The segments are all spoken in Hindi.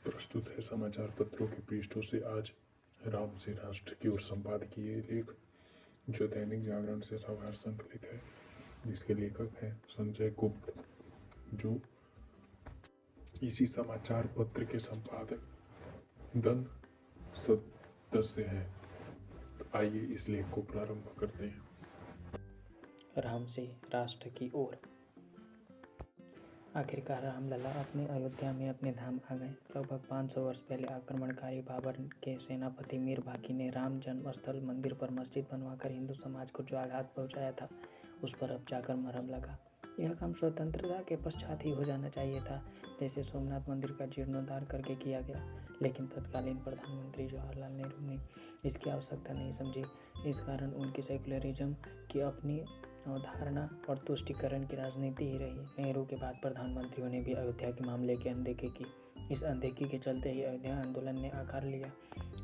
प्रस्तुत है समाचार पत्रों के पृष्ठों से आज राम से राष्ट्र की ओर संपादकीय लेख, जो दैनिक जागरण से सवार संकलित है, जिसके लेखक हैं संजय गुप्त, जो इसी समाचार पत्र के संपादक दल सदस्य हैं। तो आइए इस लेख को प्रारंभ करते हैं। राम से राष्ट्र की ओर। आखिरकार रामलला अपने अयोध्या में अपने धाम आ गए। लगभग 500 वर्ष पहले आक्रमणकारी बाबर के सेनापति मीर बाकी ने राम जन्म स्थल मंदिर पर मस्जिद बनवाकर हिंदू समाज को जो आघात पहुंचाया था, उस पर अब जाकर मरहम लगा। यह काम स्वतंत्रता के पश्चात ही हो जाना चाहिए था, जैसे सोमनाथ मंदिर का जीर्णोद्धार करके किया गया। लेकिन तत्कालीन प्रधानमंत्री जवाहरलाल नेहरू ने इसकी आवश्यकता नहीं समझी। इस कारण उनकी सेक्युलरिज्म की अपनी अवधारणा और तुष्टीकरण की राजनीति ही रही। नेहरू के बाद प्रधानमंत्रियों ने भी अयोध्या के मामले की अनदेखी की। इस अनदेखी के चलते ही अयोध्या आंदोलन ने आकार लिया।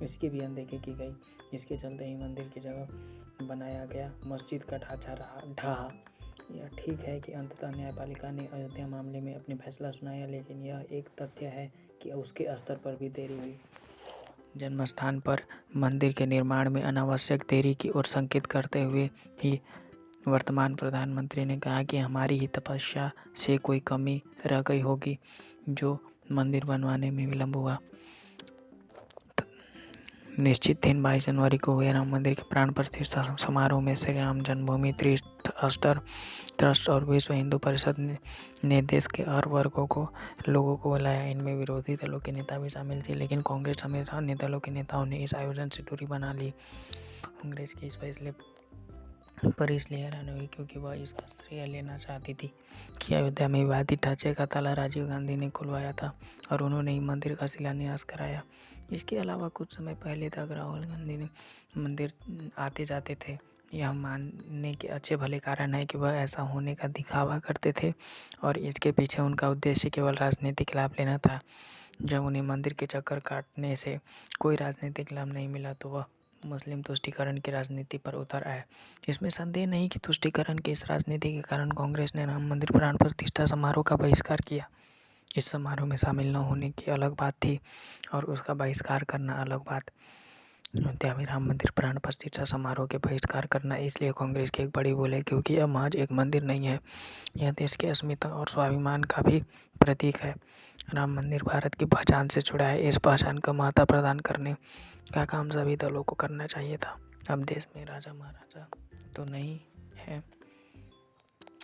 इसकी भी अनदेखी की गई। इसके चलते ही मंदिर की जगह बनाया गया मस्जिद का ढांचा ढहा। यह ठीक है कि अंततः न्यायपालिका ने अयोध्या मामले में अपनी फैसला सुनाया, लेकिन यह एक तथ्य है कि उसके स्तर पर भी देरी हुई। जन्मस्थान पर मंदिर के निर्माण में अनावश्यक देरी की ओर संकेत करते हुए ही वर्तमान प्रधानमंत्री ने कहा कि हमारी ही तपस्या से कोई कमी रह गई होगी जो मंदिर बनवाने में विलंब हुआ। निश्चित दिन 22 जनवरी को हुए राम मंदिर के प्राण प्रतिष्ठा समारोह में श्री राम जन्मभूमि तीर्थ ट्रस्ट और विश्व हिंदू परिषद ने देश के हर वर्गों को लोगों को बुलाया। इनमें विरोधी दलों के नेता भी शामिल थे, लेकिन कांग्रेस समेत अन्य दलों के नेताओं ने इस आयोजन से दूरी बना ली। कांग्रेस के इस फैसले पर इसलिए हैरान हुई क्योंकि वह इसका श्रेय लेना चाहती थी कि अयोध्या में विवादित ढांचे का ताला राजीव गांधी ने खुलवाया था और उन्होंने ही मंदिर का शिलान्यास कराया। इसके अलावा कुछ समय पहले तक राहुल गांधी ने मंदिर आते जाते थे। यह मानने के अच्छे भले कारण है कि वह ऐसा होने का दिखावा करते थे और इसके पीछे उनका उद्देश्य केवल राजनीतिक लाभ लेना था। जब उन्हें मंदिर के चक्कर काटने से कोई राजनीतिक लाभ नहीं मिला तो वह मुस्लिम तुष्टीकरण की राजनीति पर उतर आए। इसमें संदेह नहीं कि तुष्टीकरण की इस राजनीति के कारण कांग्रेस ने राम मंदिर प्राण प्रतिष्ठा समारोह का बहिष्कार किया। इस समारोह में शामिल न होने की अलग बात थी और उसका बहिष्कार करना अलग बात। अयोध्या में राम मंदिर प्राण प्रतिष्ठा समारोह के बहिष्कार करना इसलिए कांग्रेस की एक बड़ी भूल है क्योंकि यह महज एक मंदिर नहीं है, यह देश की अस्मिता और स्वाभिमान का भी प्रतीक है। राम मंदिर भारत की पहचान से जुड़ा है। इस पहचान को महत्ता प्रदान करने का काम सभी दलों को करना चाहिए था। अब देश में राजा महाराजा तो नहीं है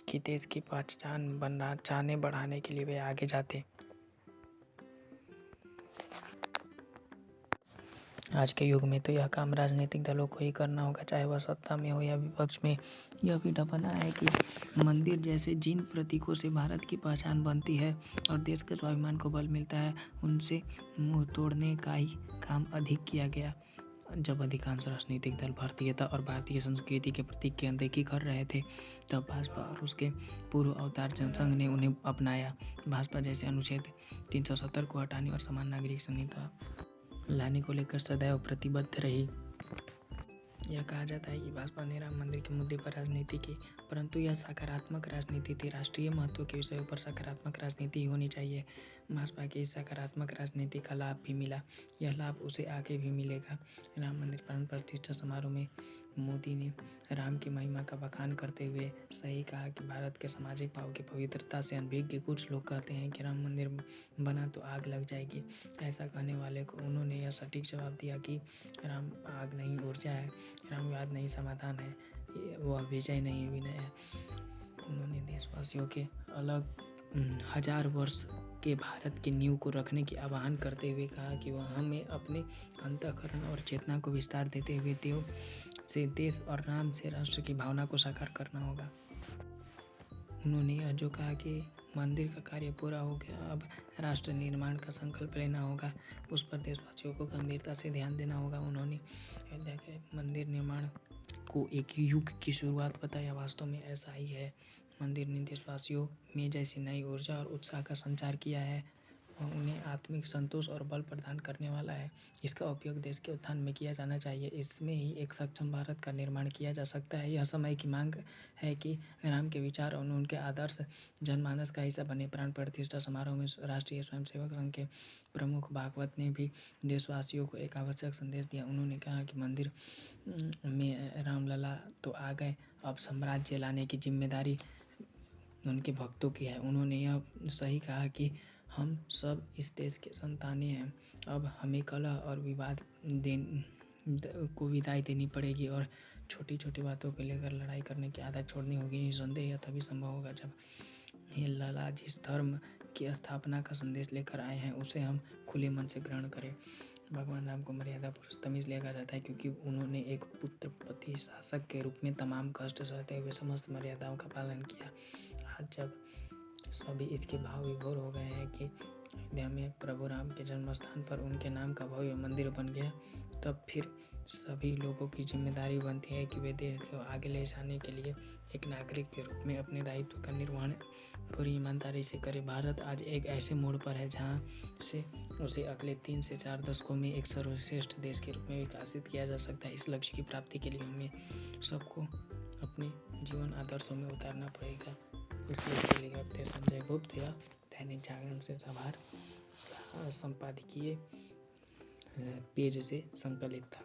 कि देश की पहचान बनाने बढ़ाने के लिए वे आगे जाते। आज के युग में तो यह काम राजनीतिक दलों को ही करना होगा, चाहे वह सत्ता में हो या विपक्ष में। यह भी ढपना है कि मंदिर जैसे जिन प्रतीकों से भारत की पहचान बनती है और देश के स्वाभिमान को बल मिलता है, उनसे मुंह तोड़ने का ही काम अधिक किया गया। जब अधिकांश राजनीतिक दल भारतीयता और भारतीय संस्कृति के प्रतीक की अनदेखी कर रहे थे, तब भाजपा और उसके पूर्व अवतार जनसंघ ने उन्हें अपनाया। भाजपा जैसे अनुच्छेद 370 को हटाने और समान नागरिक संहिता लाने को लेकर सदैव प्रतिबद्ध रही। यह कहा जाता है कि भाजपा ने राम मंदिर के मुद्दे पर राजनीति की, परंतु यह सकारात्मक राजनीति थी। राष्ट्रीय महत्व के विषयों पर सकारात्मक राजनीति होनी चाहिए। भाजपा की इस सकारात्मक राजनीति का लाभ भी मिला। यह लाभ उसे आगे भी मिलेगा। राम मंदिर प्राण प्रतिष्ठा समारोह में मोदी ने राम की महिमा का बखान करते हुए सही कहा कि भारत के सामाजिक भाव की पवित्रता से अनभिज्ञ कुछ लोग कहते हैं कि राम मंदिर बना तो आग लग जाएगी। ऐसा कहने वाले को उन्होंने यह सटीक जवाब दिया कि राम आग नहीं ऊर्जा है, राम विवाद नहीं समाधान है, वह विजय नहीं विनय है। उन्होंने देशवासियों के अलग 1000 वर्ष के भारत की नींव को रखने की आह्वान करते हुए कहा कि वह हमें अपने अंतःकरण और चेतना को विस्तार देते हुए देव से देश और राम से राष्ट्र की भावना को साकार करना होगा। उन्होंने यह जो कहा कि मंदिर का कार्य पूरा हो गया, अब राष्ट्र निर्माण का संकल्प लेना होगा, उस पर देशवासियों को गंभीरता से ध्यान देना होगा। उन्होंने अयोध्या के मंदिर निर्माण को एक युग की शुरुआत बताया। वास्तव में ऐसा ही है। मंदिर ने देशवासियों में जैसी नई ऊर्जा और उत्साह का संचार किया है, वह उन्हें आत्मिक संतोष और बल प्रदान करने वाला है। इसका उपयोग देश के उत्थान में किया जाना चाहिए। इसमें ही एक सक्षम भारत का निर्माण किया जा सकता है। यह समय की मांग है कि राम के विचार और उनके आदर्श जनमानस का हिस्सा बने। प्राण प्रतिष्ठा समारोह में राष्ट्रीय स्वयंसेवक संघ के प्रमुख भागवत ने भी देशवासियों को एक आवश्यक संदेश दिया। उन्होंने कहा कि मंदिर में रामलला तो आ गए, अब साम्राज्य लाने की जिम्मेदारी उनके भक्तों की है। उन्होंने यह सही कहा कि हम सब इस देश के संतानें हैं। अब हमें कलह और विवाद को विदाई देनी पड़ेगी और छोटी छोटी बातों को लेकर लड़ाई करने की आदत छोड़नी होगी। निसंदेह यह तभी संभव होगा जब ये लला जिस धर्म की स्थापना का संदेश लेकर आए हैं उसे हम खुले मन से ग्रहण करें। भगवान राम को मर्यादा पुरुषोत्तम इसलिए कहा जाता है क्योंकि उन्होंने एक पुत्र, पति, शासक के रूप में तमाम कष्ट सहते हुए समस्त मर्यादाओं का पालन किया। आज जब सभी इसके भाव विभोर हो गए हैं कि अयोध्या में प्रभु राम के जन्म स्थान पर उनके नाम का भव्य मंदिर बन गया, तब फिर सभी लोगों की जिम्मेदारी बनती है कि वे देश को आगे ले जाने के लिए एक नागरिक के रूप में अपने दायित्व का निर्वहन पूरी ईमानदारी से करें। भारत आज एक ऐसे मोड़ पर है जहां से उसे अगले 3 से 4 दशकों में एक सर्वश्रेष्ठ देश के रूप में विकसित किया जा सकता है। इस लक्ष्य की प्राप्ति के लिए हमें सबको अपने जीवन आदर्शों में उतारना पड़ेगा। इसलिए लेखक थे संजय गुप्त। यह दैनिक जागरण से संपादकीय पेज से संकलित था।